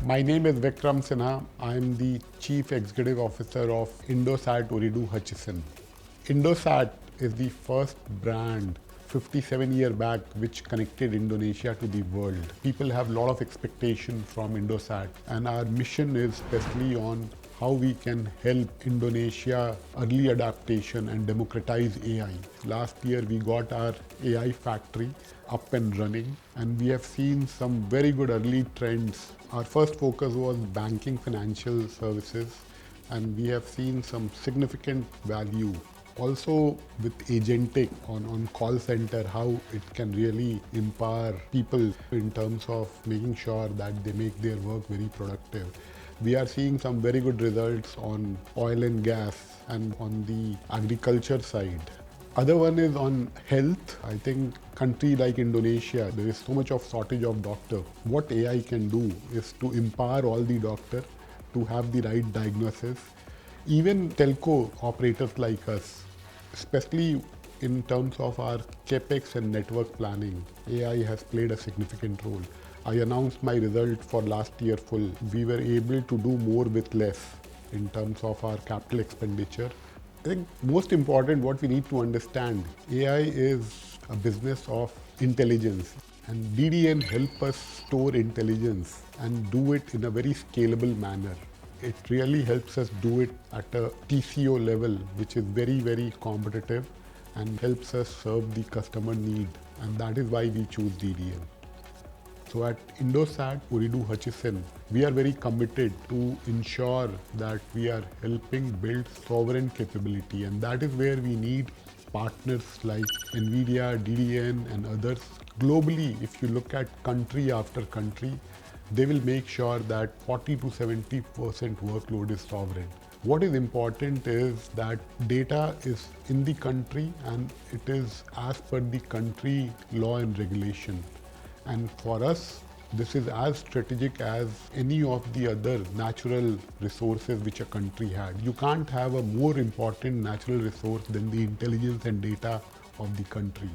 My name is Vikram Sinha. I am the Chief Executive Officer of Indosat Ooredoo Hutchison. Indosat is the first brand 57 years back which connected Indonesia to the world. People have a lot of expectation from Indosat, and our mission is especially on how we can help Indonesia early adaptation and democratize AI. Last year we got our AI factory up and running, and we have seen some very good early trends. Our first focus was banking financial services, and we have seen some significant value. Also with agentic on call center, how it can really empower people in terms of making sure that they make their work very productive. We are seeing some very good results on oil and gas and on the agriculture side. Other one is on health. I think country like Indonesia, there is so much of shortage of doctor. What AI can do is to empower all the doctor to have the right diagnosis. Even telco operators like us, especially in terms of our capex and network planning, AI has played a significant role. I announced my result for last year full. We were able to do more with less in terms of our capital expenditure. I think most important what we need to understand, AI is a business of intelligence, and DDN help us store intelligence and do it in a very scalable manner. It really helps us do it at a TCO level, which is very, very competitive and helps us serve the customer need. And that is why we choose DDN. So at Indosat Ooredoo Hutchison, we are very committed to ensure that we are helping build sovereign capability, and that is where we need partners like Nvidia, DDN and others. Globally, if you look at country after country, they will make sure that 40 to 70% workload is sovereign. What is important is that data is in the country and it is as per the country law and regulation. And for us, this is as strategic as any of the other natural resources which a country had. You can't have a more important natural resource than the intelligence and data of the country.